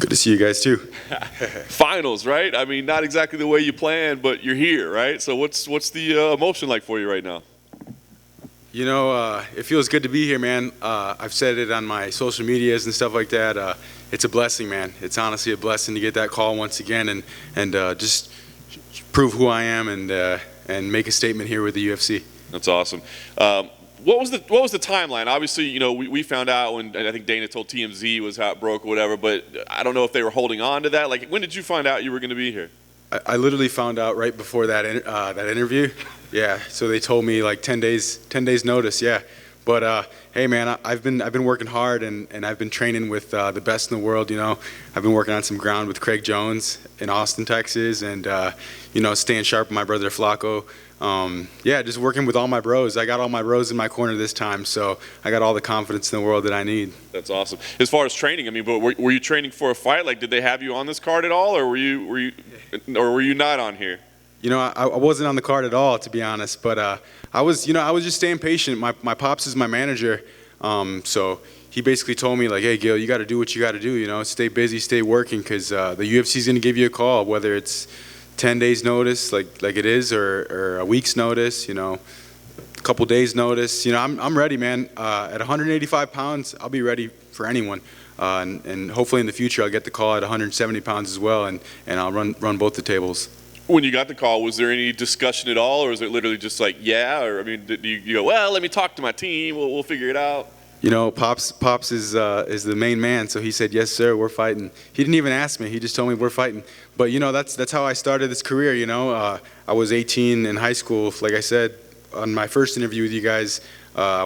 Good to see you guys too. Finals, right? I mean, not exactly the way you planned, but you're here, right? So what's the emotion like for you right now? You know, it feels good to be here, man. I've said it on my social medias and stuff like that. It's a blessing, man. It's honestly a blessing to get that call once again and just prove who I am and make a statement here with the UFC. That's awesome. What was the timeline? Obviously, you know, we found out when, and I think Dana told TMZ was how it broke or whatever, but I don't know if they were holding on to that. Like, when did you find out you were going to be here? I literally found out right before that interview. Yeah, so they told me like 10 days notice. Yeah, but hey, man, I've been working hard and I've been training with the best in the world. You know, I've been working on some ground with Craig Jones in Austin, Texas, and you know, staying sharp with my brother Flacco. Yeah, just working with all my bros. I got all my bros in my corner this time, so I got all the confidence in the world that I need. That's awesome. As far as training, I mean, but were you training for a fight? Like, did they have you on this card at all, or were you not on here? You know, I wasn't on the card at all, to be honest. But I was just staying patient. My pops is my manager, so he basically told me like, hey, Gil, you got to do what you got to do. You know, stay busy, stay working, because the UFC is going to give you a call, whether it's 10 days notice like it is or a week's notice, you know, a couple days notice. You know, I'm ready, man. At 185 pounds, I'll be ready for anyone. And hopefully in the future I'll get the call at 170 pounds as well, and I'll run both the tables. When you got the call, was there any discussion at all, or is it literally just like, yeah? Or I mean, did you go, well, let me talk to my team, we'll figure it out? You know, Pops is the main man, so he said, yes, sir, we're fighting. He didn't even ask me. He just told me we're fighting. But, you know, that's how I started this career, you know. I was 18 in high school. Like I said, on my first interview with you guys, I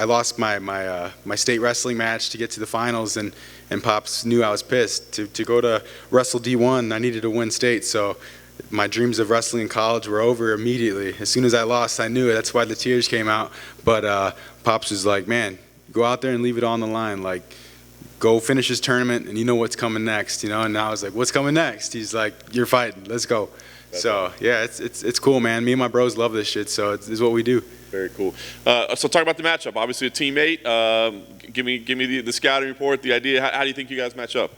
lost my state wrestling match to get to the finals, and Pops knew I was pissed. To go to Wrestle D1, I needed to win state, so my dreams of wrestling in college were over immediately. As soon as I lost, I knew it. That's why the tears came out. But Pops was like, man, go out there and leave it on the line. Like, go finish this tournament, and you know what's coming next, you know. And I was like, what's coming next? He's like, you're fighting. Let's go. So yeah, it's cool, man. Me and my bros love this shit, so it's what we do. Very cool. So talk about the matchup. Obviously a teammate. Give me the scouting report, the idea. How do you think you guys match up?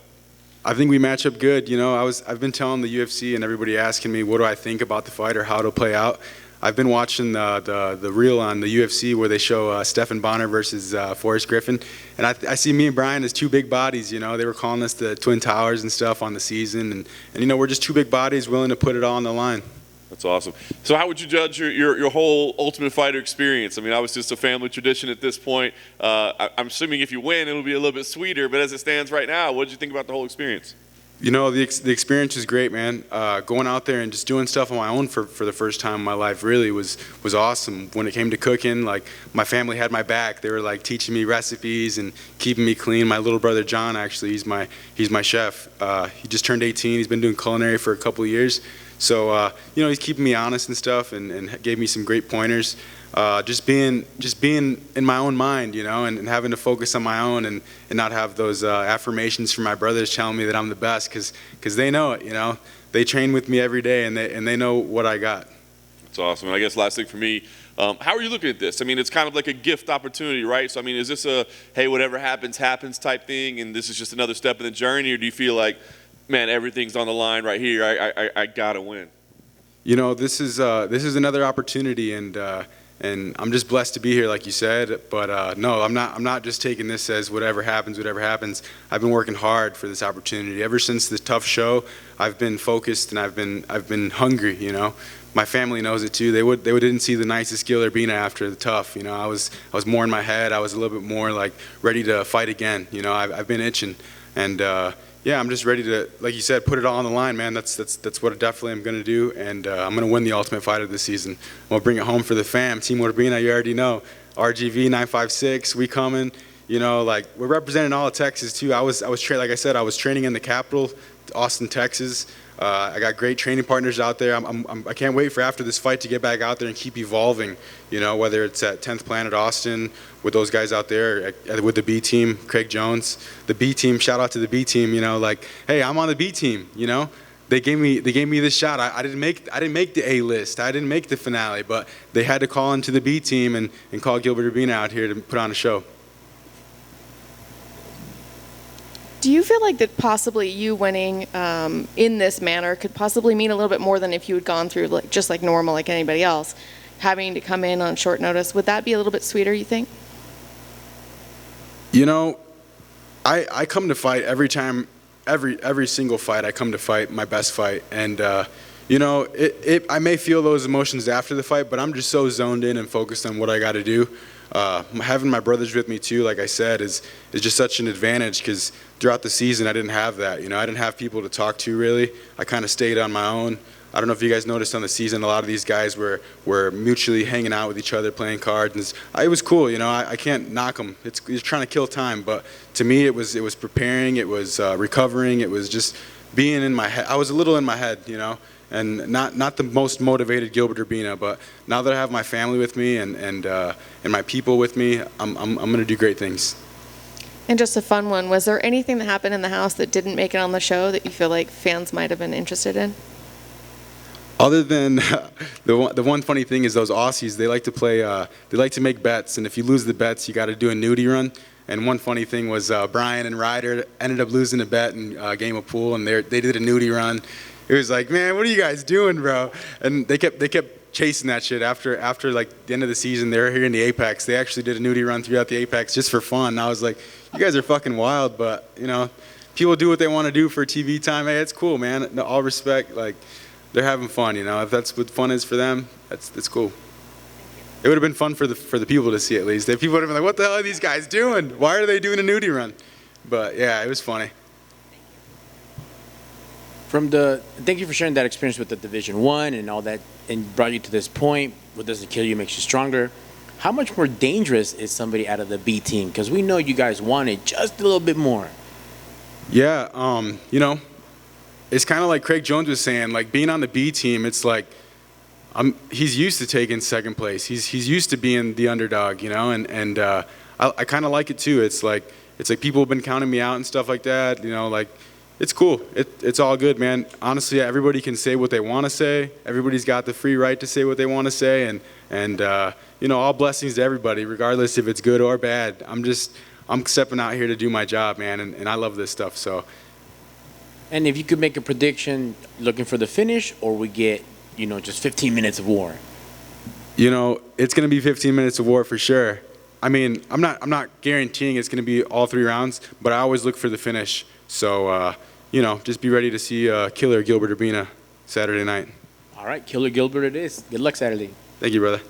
I think we match up good. You know, I've been telling the UFC and everybody asking me what do I think about the fight or how it'll play out. I've been watching the reel on the UFC where they show Stephan Bonner versus Forrest Griffin, and I see me and Brian as two big bodies. You know, they were calling us the Twin Towers and stuff on the season, and you know, we're just two big bodies willing to put it all on the line. That's awesome. So how would you judge your whole Ultimate Fighter experience? I mean, obviously it's a family tradition at this point. I'm assuming if you win, it'll be a little bit sweeter, but as it stands right now, what did you think about the whole experience? You know, the experience is great, man. Going out there and just doing stuff on my own for the first time in my life really was awesome. When it came to cooking, like, my family had my back. They were like teaching me recipes and keeping me clean. My little brother John, actually, he's my chef. He just turned 18. He's been doing culinary for a couple of years. So you know, he's keeping me honest and stuff, and gave me some great pointers. Just being in my own mind, you know, and having to focus on my own and not have those affirmations from my brothers telling me that I'm the best, because they know it, you know. They train with me every day, and they know what I got. That's awesome. And I guess last thing for me, how are you looking at this? I mean, it's kind of like a gift opportunity, right? So I mean, is this a, hey, whatever happens type thing, and this is just another step in the journey, or do you feel like, man, everything's on the line right here, I gotta win? You know, this is another opportunity, and I'm just blessed to be here, like you said. But no, I'm not just taking this as whatever happens. I've been working hard for this opportunity. Ever since the tough show, I've been focused and I've been hungry. You know, my family knows it too. They didn't see the nicest Gilbert Urbina after the tough. You know, I was more in my head. I was a little bit more like ready to fight again. You know, I've been itching, and yeah, I'm just ready to, like you said, put it all on the line, man. That's what I definitely am going to do, and I'm going to win the Ultimate Fighter this season. I'm going to bring it home for the fam. Team Urbina, you already know. RGV 956, we coming. You know, like, we're representing all of Texas too. Like I said, I was training in the capital, Austin, Texas. I got great training partners out there. I can't wait for after this fight to get back out there and keep evolving. You know, whether it's at 10th Planet Austin with those guys out there, with the B team, Craig Jones, the B team. Shout out to the B team. You know, like, hey, I'm on the B team. You know, they gave me this shot. I didn't make the A list. I didn't make the finale, but they had to call into the B team and call Gilbert Urbina out here to put on a show. Do you feel like that possibly you winning in this manner could possibly mean a little bit more than if you had gone through just like normal, like anybody else, having to come in on short notice? Would that be a little bit sweeter, you think? You know, I come to fight every time, every single fight. I come to fight my best fight, and you know, I may feel those emotions after the fight, but I'm just so zoned in and focused on what I got to do. Having my brothers with me too, like I said, is just such an advantage because throughout the season I didn't have that. You know, I didn't have people to talk to really. I kind of stayed on my own. I don't know if you guys noticed on the season, a lot of these guys were mutually hanging out with each other, playing cards. And it was cool, you know. I can't knock them. It's trying to kill time, but to me, it was preparing, it was recovering, it was just being in my head. I was a little in my head, you know, and not the most motivated Gilbert Urbina, but now that I have my family with me and my people with me, I'm gonna do great things. And just a fun one, was there anything that happened in the house that didn't make it on the show that you feel like fans might have been interested in? Other than the one funny thing is those Aussies, they like to play, they like to make bets, and if you lose the bets, you got to do a nudie run. And one funny thing was Brian and Ryder ended up losing a bet in a game of pool, and they did a nudie run. It was like, man, what are you guys doing, bro? And they kept chasing that shit after like the end of the season. They were here in the Apex. They actually did a nudie run throughout the Apex just for fun. And I was like, you guys are fucking wild, but you know, people do what they want to do for TV time. Hey, it's cool, man. No, all respect, like. They're having fun, you know. If that's what fun is for them, that's cool. It would have been fun for the people to see at least. People would have been like, "What the hell are these guys doing? Why are they doing a nudie run?" But yeah, it was funny. Thank you for sharing that experience with the Division I and all that, and brought you to this point. What doesn't kill you makes you stronger. How much more dangerous is somebody out of the B team? Because we know you guys wanted just a little bit more. Yeah, you know. It's kind of like Craig Jones was saying, like being on the B team, it's like he's used to taking second place. He's used to being the underdog, you know, and I kind of like it too. It's like people have been counting me out and stuff like that, you know, like it's cool. It's all good, man. Honestly, everybody can say what they want to say. Everybody's got the free right to say what they want to say, and you know, all blessings to everybody, regardless if it's good or bad. I'm stepping out here to do my job, man, and I love this stuff, so. And if you could make a prediction, looking for the finish, or we get, you know, just 15 minutes of war? You know, it's going to be 15 minutes of war for sure. I mean, I'm not guaranteeing it's going to be all 3 rounds, but I always look for the finish. So, you know, just be ready to see Killer Gilbert Urbina Saturday night. All right, Killer Gilbert it is. Good luck Saturday. Thank you, brother.